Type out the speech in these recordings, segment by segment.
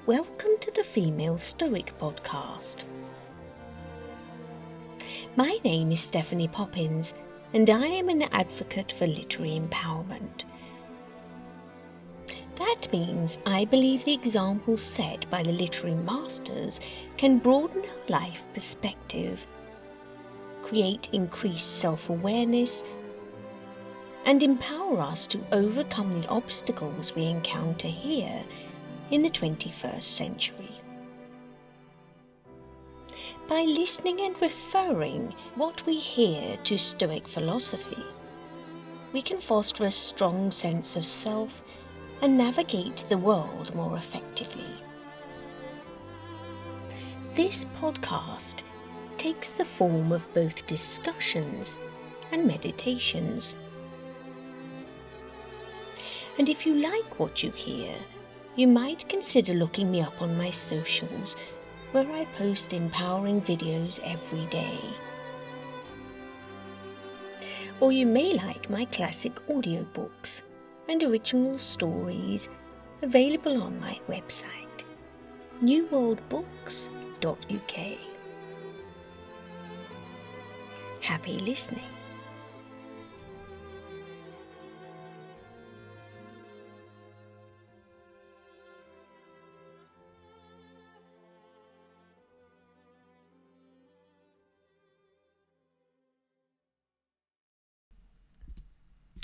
Welcome to the Female Stoic Podcast. My name is Stephanie Poppins, and I am an advocate for literary empowerment. That means I believe the examples set by the literary masters can broaden our life perspective, create increased self-awareness, and empower us to overcome the obstacles we encounter here in the 21st century. By listening and referring what we hear to Stoic philosophy, we can foster a strong sense of self and navigate the world more effectively. This podcast takes the form of both discussions and meditations. And if you like what you hear, you might consider looking me up on my socials, where I post empowering videos every day. Or you may like my classic audiobooks and original stories available on my website, newworldbooks.uk. Happy listening.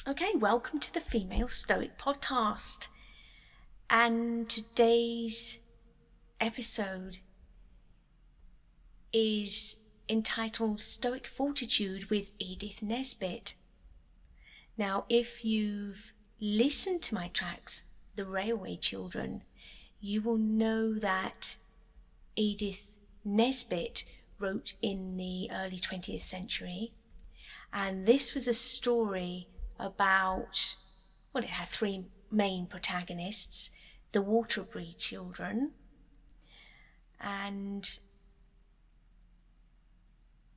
Okay, welcome to the Female Stoic Podcast. And today's episode is entitled Stoic Fortitude with Edith Nesbit. Now, if you've listened to my tracks, The Railway Children, you will know that Edith Nesbit wrote in the early 20th century. And this was a story about, it had three main protagonists, the Waterbury children, and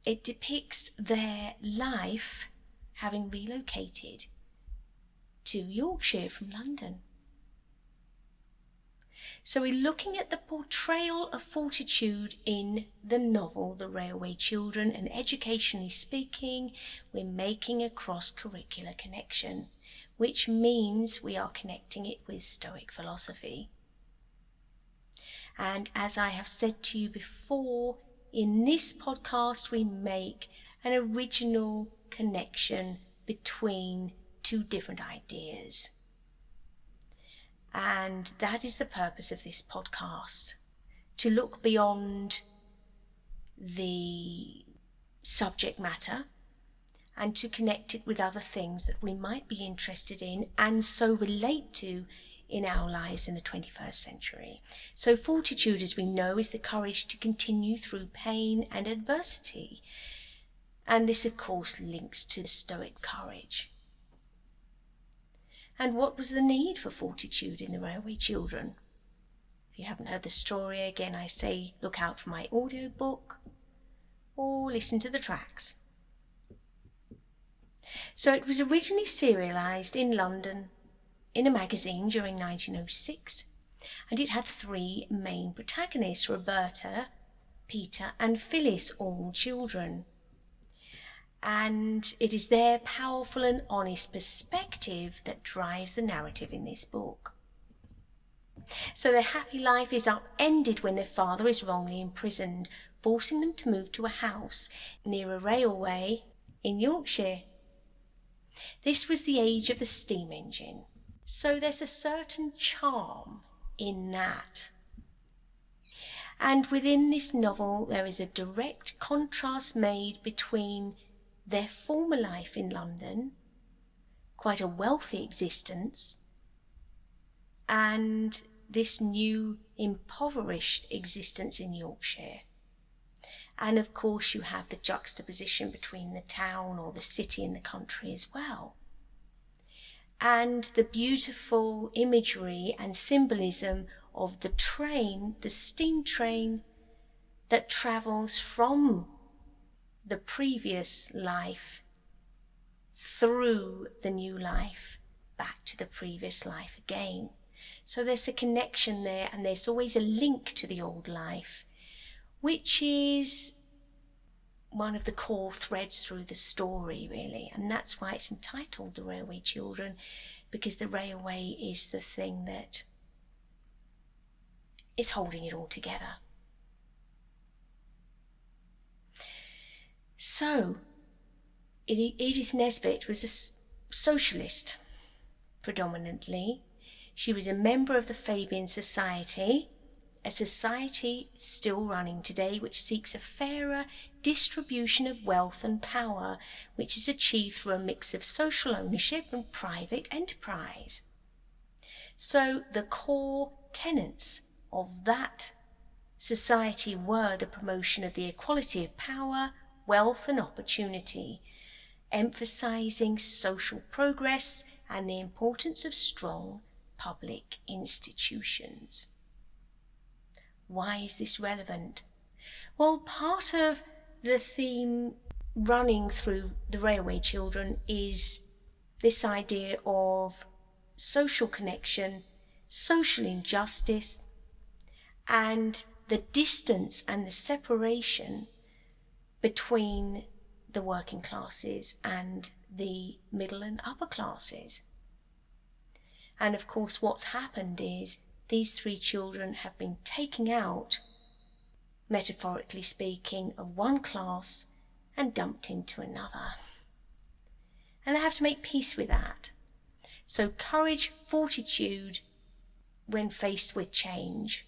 it depicts their life having relocated to Yorkshire from London. So we're looking at the portrayal of fortitude in the novel The Railway Children, and educationally speaking, we're making a cross-curricular connection, which means we are connecting it with Stoic philosophy. And as I have said to you before, in this podcast we make an original connection between two different ideas. And that is the purpose of this podcast, to look beyond the subject matter and to connect it with other things that we might be interested in and so relate to in our lives in the 21st century. So fortitude, as we know, is the courage to continue through pain and adversity. And this, of course, links to the Stoic courage. And what was the need for fortitude in the Railway Children? If you haven't heard the story, again I say look out for my audiobook or listen to the tracks. So it was originally serialised in London in a magazine during 1906, and it had three main protagonists, Roberta, Peter and Phyllis, all children. And it is their powerful and honest perspective that drives the narrative in this book. So their happy life is upended when their father is wrongly imprisoned, forcing them to move to a house near a railway in Yorkshire. This was the age of the steam engine, so there's a certain charm in that. And within this novel there is a direct contrast made between their former life in London, quite a wealthy existence, and this new impoverished existence in Yorkshire. And of course you have the juxtaposition between the town or the city and the country as well. And the beautiful imagery and symbolism of the train, the steam train, that travels from the previous life through the new life back to the previous life again. So there's a connection there, and there's always a link to the old life, which is one of the core threads through the story, really. And that's why it's entitled The Railway Children, because the railway is the thing that is holding it all together. So, Edith Nesbit was a socialist, predominantly. She was a member of the Female Society, a society still running today which seeks a fairer distribution of wealth and power, which is achieved through a mix of social ownership and private enterprise. So the core tenets of that society were the promotion of the equality of power, wealth and opportunity, emphasizing social progress and the importance of strong public institutions. Why is this relevant? Well, part of the theme running through The Railway Children is this idea of social connection, social injustice, and the distance and the separation between the working classes and the middle and upper classes. And of course what's happened is these three children have been taken out, metaphorically speaking, of one class and dumped into another. And they have to make peace with that. So courage, fortitude when faced with change.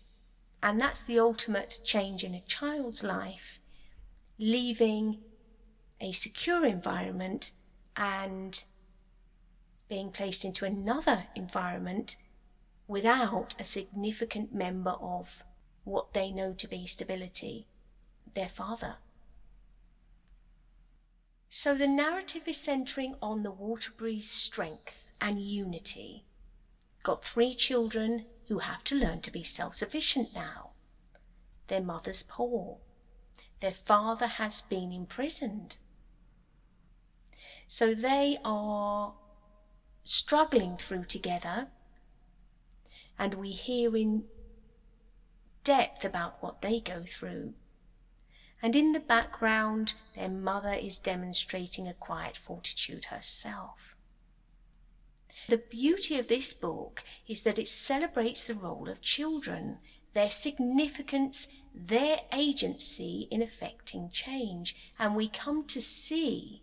And that's the ultimate change in a child's life, leaving a secure environment and being placed into another environment without a significant member of what they know to be stability, their father. So the narrative is centering on the Waterbury's strength and unity. Got three children who have to learn to be self-sufficient now. Their mother's poor. Their father has been imprisoned. So they are struggling through together, and we hear in depth about what they go through. And in the background, their mother is demonstrating a quiet fortitude herself. The beauty of this book is that it celebrates the role of children, their significance, their agency in effecting change. And we come to see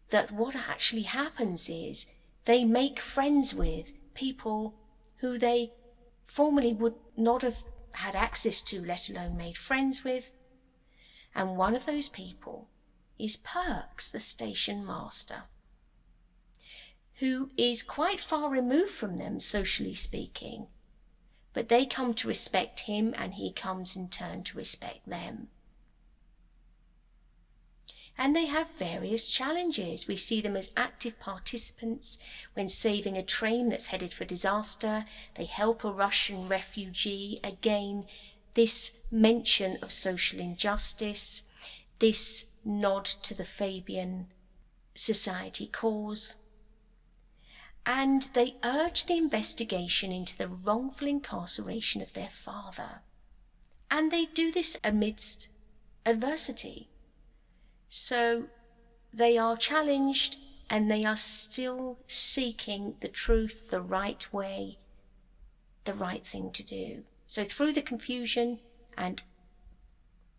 that what actually happens is they make friends with people who they formerly would not have had access to, let alone made friends with. And one of those people is Perks, the station master, who is quite far removed from them, socially speaking, but they come to respect him and he comes in turn to respect them. And they have various challenges. We see them as active participants when saving a train that's headed for disaster. They help a Russian refugee. Again, this mention of social injustice, this nod to the Fabian Society cause. And they urge the investigation into the wrongful incarceration of their father. And they do this amidst adversity. So they are challenged and they are still seeking the truth, the right way, the right thing to do. So through the confusion and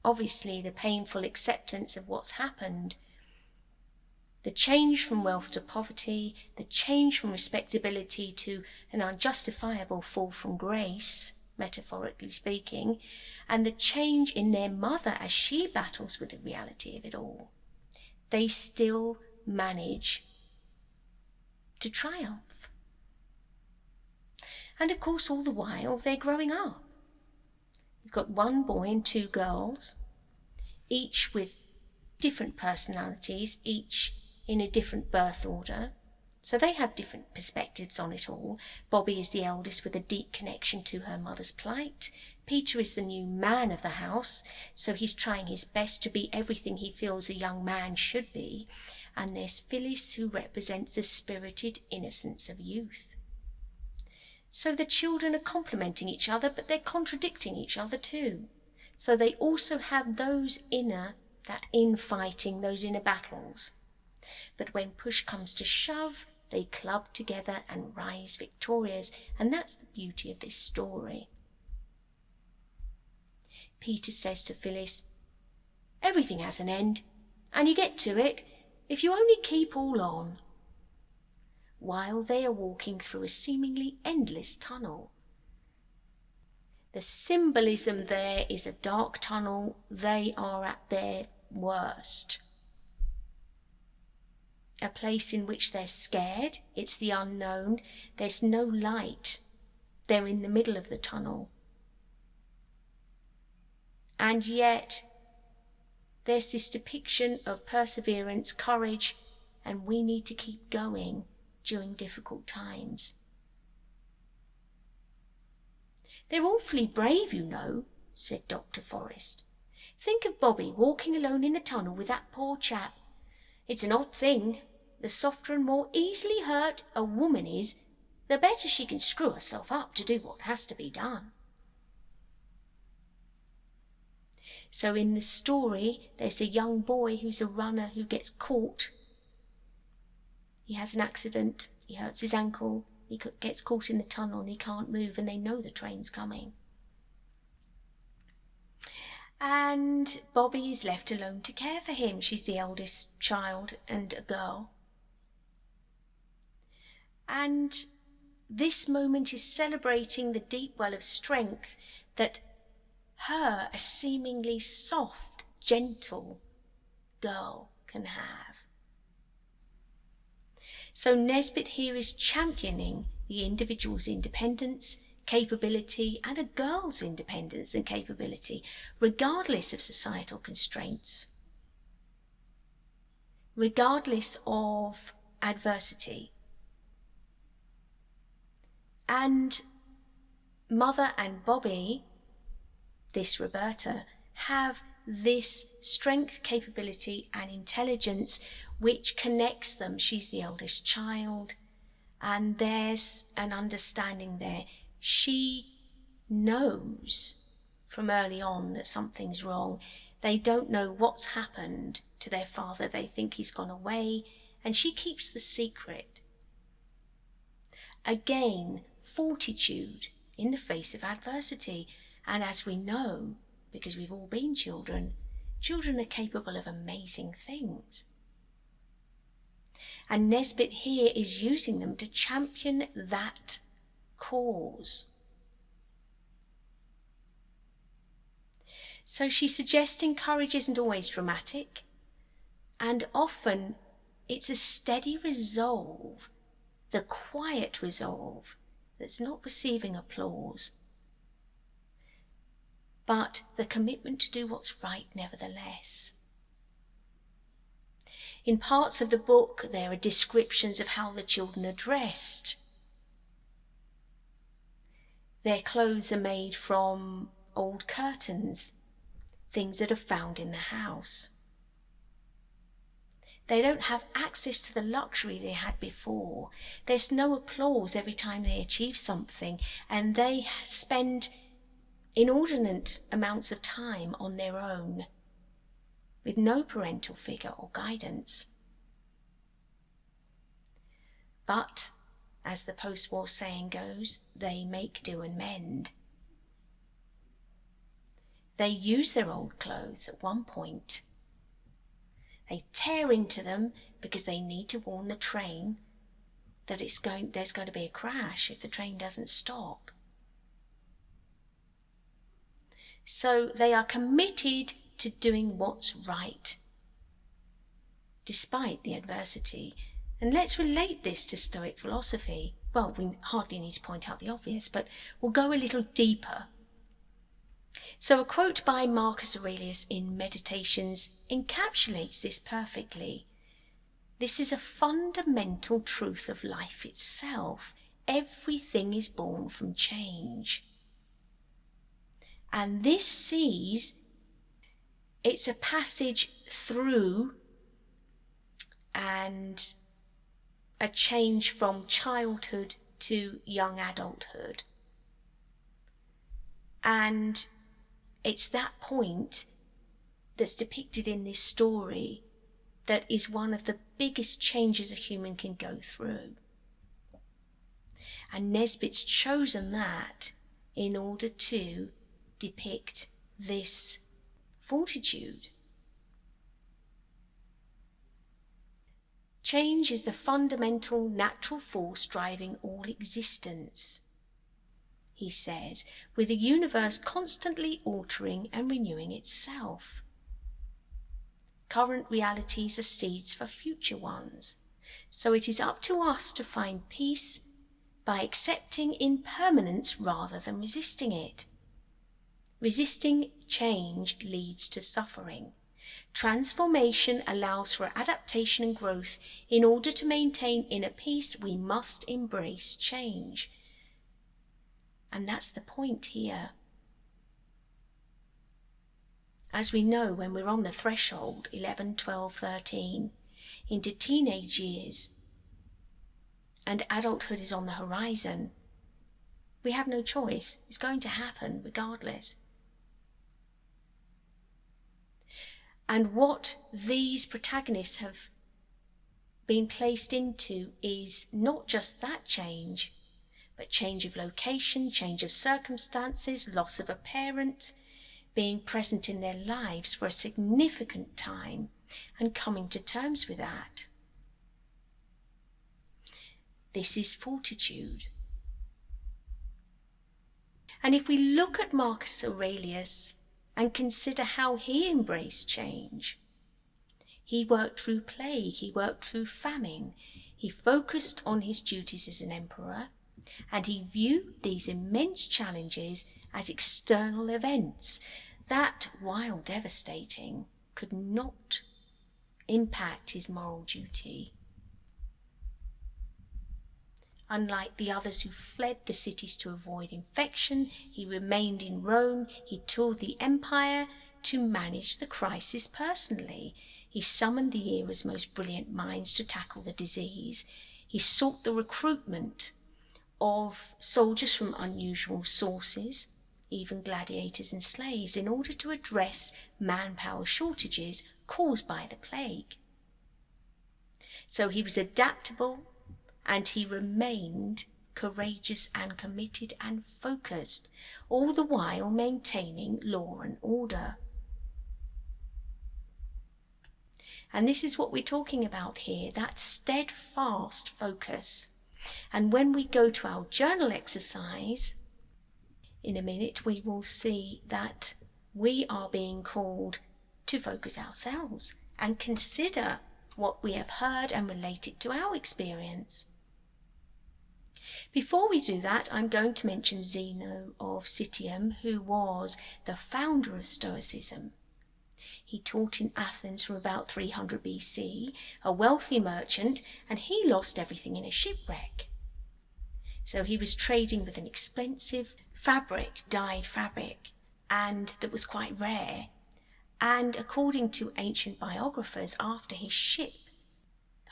obviously the painful acceptance of what's happened, the change from wealth to poverty, the change from respectability to an unjustifiable fall from grace, metaphorically speaking, and the change in their mother as she battles with the reality of it all, they still manage to triumph. And of course, all the while, they're growing up. You've got one boy and two girls, each with different personalities, each in a different birth order. So they have different perspectives on it all. Bobby is the eldest with a deep connection to her mother's plight. Peter is the new man of the house, so he's trying his best to be everything he feels a young man should be. And there's Phyllis, who represents the spirited innocence of youth. So the children are complementing each other, but they're contradicting each other too. So they also have that infighting, those inner battles. But when push comes to shove, they club together and rise victorious, and that's the beauty of this story. Peter says to Phyllis, "Everything has an end, and you get to it if you only keep all on," while they are walking through a seemingly endless tunnel. The symbolism there is a dark tunnel. They are at their worst. A place in which they're scared. It's the unknown. There's no light. They're in the middle of the tunnel. And yet, there's this depiction of perseverance, courage, and we need to keep going during difficult times. "They're awfully brave, you know," said Dr. Forrest. "Think of Bobby walking alone in the tunnel with that poor chap. It's an odd thing. The softer and more easily hurt a woman is, the better she can screw herself up to do what has to be done." So in the story, there's a young boy who's a runner who gets caught. He has an accident, he hurts his ankle, he gets caught in the tunnel and he can't move, and they know the train's coming. And Bobby is left alone to care for him. She's the eldest child and a girl. And this moment is celebrating the deep well of strength that her, a seemingly soft, gentle girl, can have. So Nesbit here is championing the individual's independence, capability, and a girl's independence and capability, regardless of societal constraints, regardless of adversity. And Mother and Bobby, this Roberta, have this strength, capability, and intelligence which connects them. She's the eldest child, and there's an understanding there. She knows from early on that something's wrong. They don't know what's happened to their father. They think he's gone away, and she keeps the secret. Again, fortitude in the face of adversity. And as we know, because we've all been children are capable of amazing things. And Nesbit here is using them to champion that cause. So she's suggesting courage isn't always dramatic, and often it's a steady resolve, the quiet resolve that's not receiving applause, but the commitment to do what's right nevertheless. In parts of the book, there are descriptions of how the children are dressed. Their clothes are made from old curtains, things that are found in the house. They don't have access to the luxury they had before. There's no applause every time they achieve something, and they spend inordinate amounts of time on their own, with no parental figure or guidance. But, as the post-war saying goes, they make do and mend. They use their old clothes at one point. They tear into them because they need to warn the train that there's going to be a crash if the train doesn't stop. So they are committed to doing what's right, despite the adversity. And let's relate this to Stoic philosophy. Well, we hardly need to point out the obvious, but we'll go a little deeper. So a quote by Marcus Aurelius in Meditations encapsulates this perfectly. This is a fundamental truth of life itself. Everything is born from change. And this sees, it's a passage through and a change from childhood to young adulthood. And it's that point that's depicted in this story that is one of the biggest changes a human can go through. And Nesbit's chosen that in order to depict this fortitude. Change is the fundamental natural force driving all existence, he says, with the universe constantly altering and renewing itself. Current realities are seeds for future ones, so it is up to us to find peace by accepting impermanence rather than resisting it. Resisting change leads to suffering. Transformation allows for adaptation and growth. In order to maintain inner peace, we must embrace change. And that's the point here. As we know, when we're on the threshold, 11, 12, 13, into teenage years, and adulthood is on the horizon, we have no choice. It's going to happen regardless. And what these protagonists have been placed into is not just that change, but change of location, change of circumstances, loss of a parent, being present in their lives for a significant time and coming to terms with that. This is fortitude. And if we look at Marcus Aurelius and consider how he embraced change, he worked through plague, he worked through famine, he focused on his duties as an emperor, and he viewed these immense challenges as external events that, while devastating, could not impact his moral duty. Unlike the others who fled the cities to avoid infection, he remained in Rome. He toured the empire to manage the crisis personally. He summoned the era's most brilliant minds to tackle the disease. He sought the recruitment of soldiers from unusual sources, even gladiators and slaves, in order to address manpower shortages caused by the plague. So he was adaptable, and he remained courageous and committed and focused, all the while maintaining law and order. And this is what we're talking about here, that steadfast focus. And when we go to our journal exercise, in a minute we will see that we are being called to focus ourselves and consider what we have heard and relate it to our experience. Before we do that, I'm going to mention Zeno of Citium, who was the founder of Stoicism. He taught in Athens from about 300 BC, a wealthy merchant, and he lost everything in a shipwreck. So he was trading with an expensive fabric, dyed fabric, and that was quite rare. And according to ancient biographers, after his ship,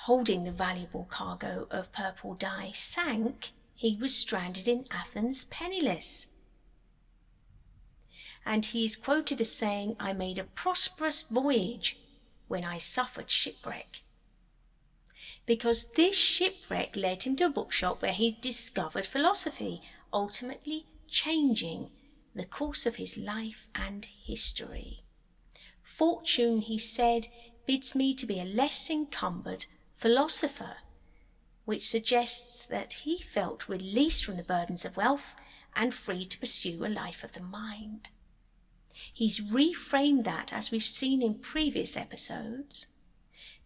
holding the valuable cargo of purple dye, sank, he was stranded in Athens penniless. And he is quoted as saying, "I made a prosperous voyage when I suffered shipwreck." Because this shipwreck led him to a bookshop where he discovered philosophy, ultimately changing the course of his life and history. Fortune, he said, bids me to be a less encumbered philosopher, which suggests that he felt released from the burdens of wealth and free to pursue a life of the mind. He's reframed that, as we've seen in previous episodes.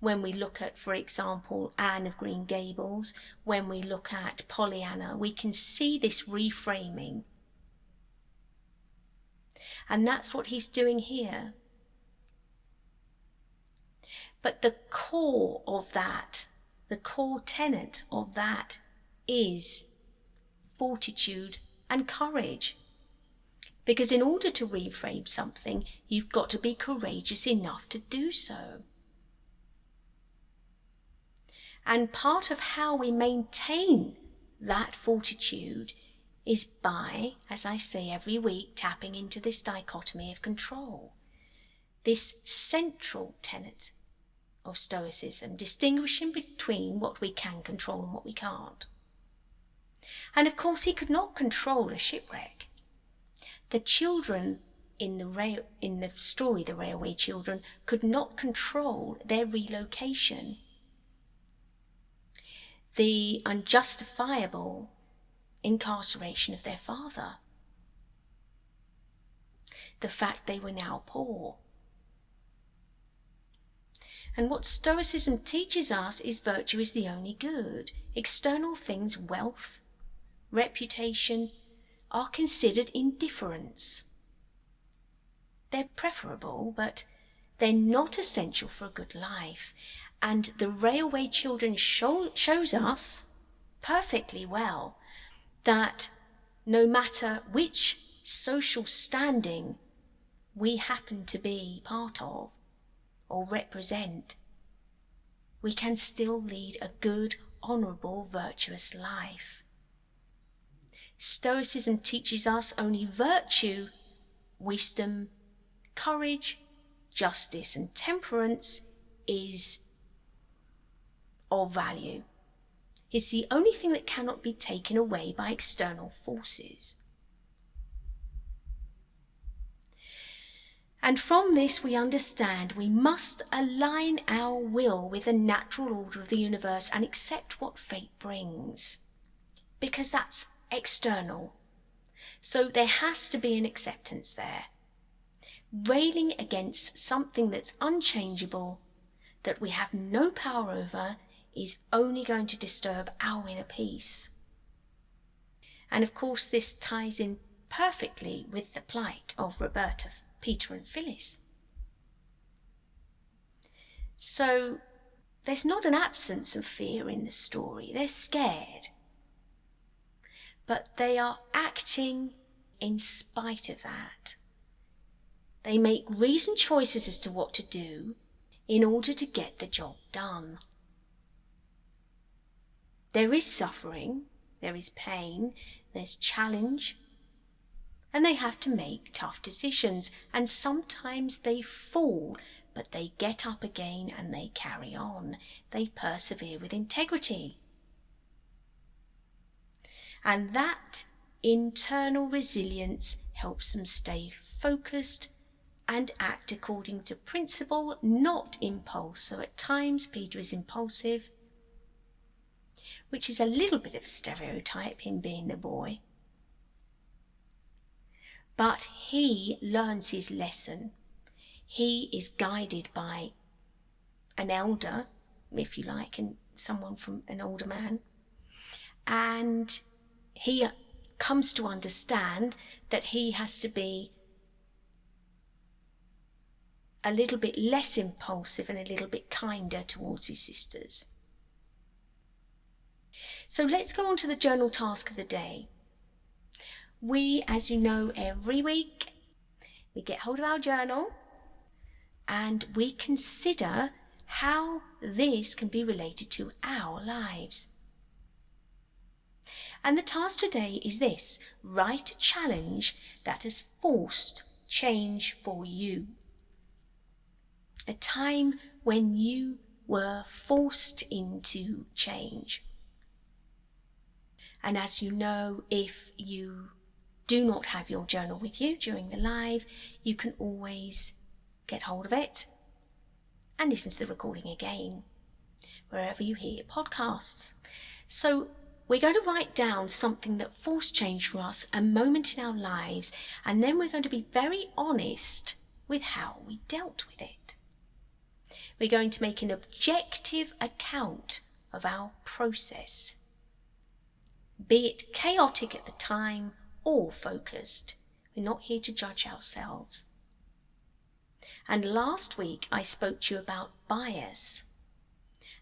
When we look at, for example, Anne of Green Gables, when we look at Pollyanna, we can see this reframing. And that's what he's doing here. But the core of that, the core tenet of that, is fortitude and courage. Because in order to reframe something, you've got to be courageous enough to do so. And part of how we maintain that fortitude is by, as I say every week, tapping into this dichotomy of control, this central tenet of Stoicism, distinguishing between what we can control and what we can't. And of course, he could not control a shipwreck. The children in the story, the railway children, could not control their relocation. The unjustifiable incarceration of their father. The fact they were now poor. And what Stoicism teaches us is virtue is the only good. External things, wealth, reputation, are considered indifference. They're preferable, but they're not essential for a good life. And the railway children shows us perfectly well that no matter which social standing we happen to be part of or represent, we can still lead a good, honourable, virtuous life. Stoicism teaches us only virtue, wisdom, courage, justice and temperance is of value. It's the only thing that cannot be taken away by external forces. And from this we understand we must align our will with the natural order of the universe and accept what fate brings, because that's external. So there has to be an acceptance there. Railing against something that's unchangeable, that we have no power over, is only going to disturb our inner peace. And of course this ties in perfectly with the plight of Roberta, Peter and Phyllis. So there's not an absence of fear in the story. They're scared. But they are acting in spite of that. They make reasoned choices as to what to do in order to get the job done. There is suffering, there is pain, there's challenge, and they have to make tough decisions, and sometimes they fall, but they get up again and they carry on. They persevere with integrity. And that internal resilience helps them stay focused and act according to principle, not impulse. So at times Peter is impulsive, which is a little bit of stereotype, him being the boy. But he learns his lesson. He is guided by an elder, if you like, and someone from an older man. And he comes to understand that he has to be a little bit less impulsive and a little bit kinder towards his sisters. So let's go on to the journal task of the day. We, as you know, every week we get hold of our journal and we consider how this can be related to our lives. And the task today is this: write a challenge that has forced change for you. A time when you were forced into change. And as you know, if you do not have your journal with you during the live, you can always get hold of it and listen to the recording again, wherever you hear podcasts. So we're going to write down something that forced change for us, a moment in our lives, and then we're going to be very honest with how we dealt with it. We're going to make an objective account of our process, be it chaotic at the time or focused. We're not here to judge ourselves. And last week I spoke to you about bias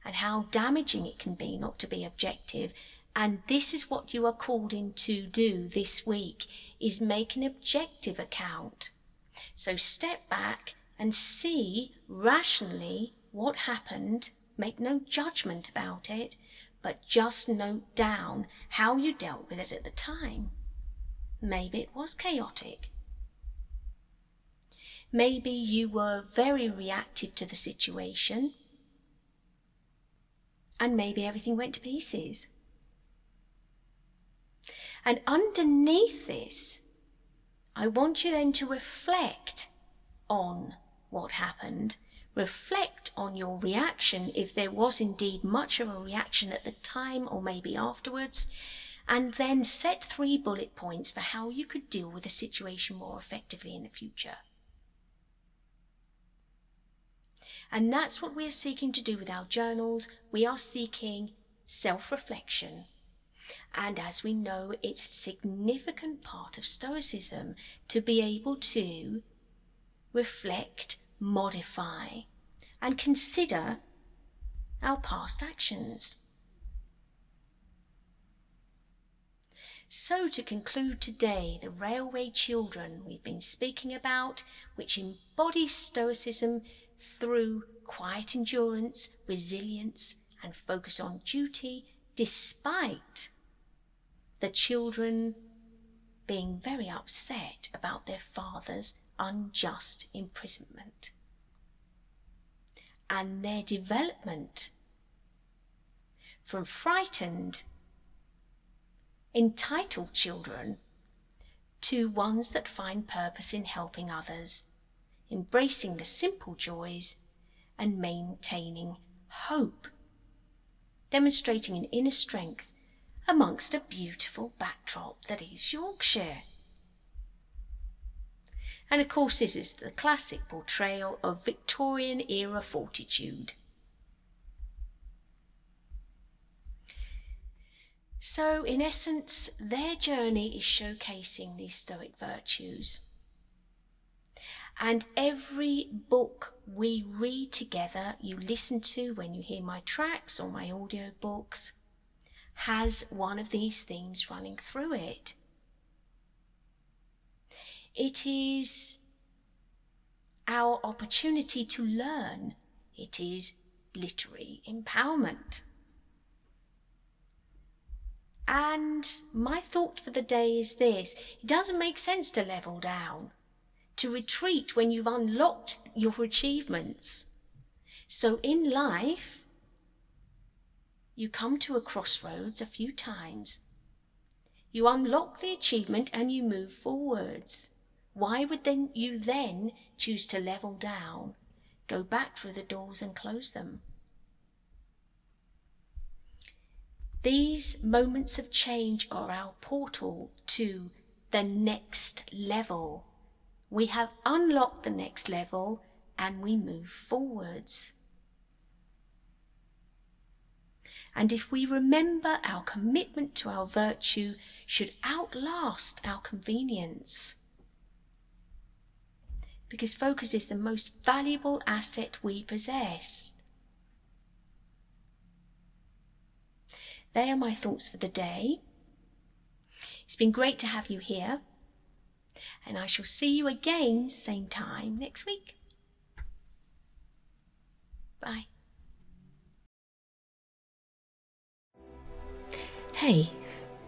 and how damaging it can be not to be objective. And this is what you are called in to do this week, is make an objective account. So step back and see rationally what happened, make no judgment about it, but just note down how you dealt with it at the time. Maybe it was chaotic. Maybe you were very reactive to the situation, and maybe everything went to pieces. And underneath this, I want you then to reflect on what happened, reflect on your reaction, if there was indeed much of a reaction at the time or maybe afterwards, and then set 3 bullet points for how you could deal with the situation more effectively in the future. And that's what we are seeking to do with our journals. We are seeking self-reflection. And as we know, it's a significant part of Stoicism to be able to reflect, modify, and consider our past actions. So to conclude today, the railway children we've been speaking about, which embody Stoicism through quiet endurance, resilience, and focus on duty, despite the children being very upset about their father's unjust imprisonment, and their development from frightened, entitled children to ones that find purpose in helping others, embracing the simple joys and maintaining hope, demonstrating an inner strength amongst a beautiful backdrop that is Yorkshire. And of course this is the classic portrayal of Victorian era fortitude. So in essence, their journey is showcasing these Stoic virtues. And every book we read together, you listen to when you hear my tracks or my audio books, has one of these themes running through it. It is our opportunity to learn. It is literary empowerment. And my thought for the day is this: it doesn't make sense to level down, to retreat when you've unlocked your achievements. So in life, you come to a crossroads a few times. You unlock the achievement and you move forwards. Why would you then choose to level down, go back through the doors and close them? These moments of change are our portal to the next level. We have unlocked the next level and we move forwards. And if we remember, our commitment to our virtue should outlast our convenience. Because focus is the most valuable asset we possess. They are my thoughts for the day. It's been great to have you here, and I shall see you again same time next week. Bye. Hey,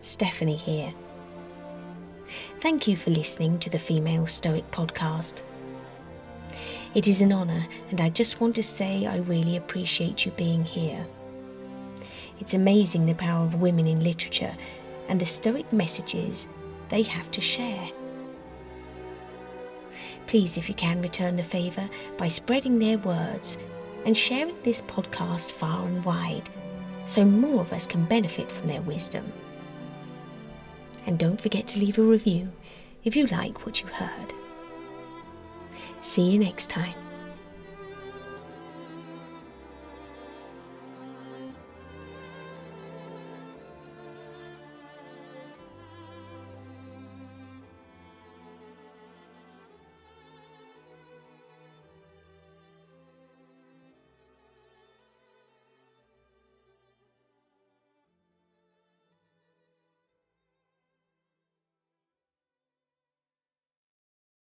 Stephanie here. Thank you for listening to the Female Stoic Podcast. It is an honour, and I just want to say I really appreciate you being here. It's amazing the power of women in literature and the Stoic messages they have to share. Please, if you can, return the favour by spreading their words and sharing this podcast far and wide, so more of us can benefit from their wisdom. And don't forget to leave a review if you like what you heard. See you next time.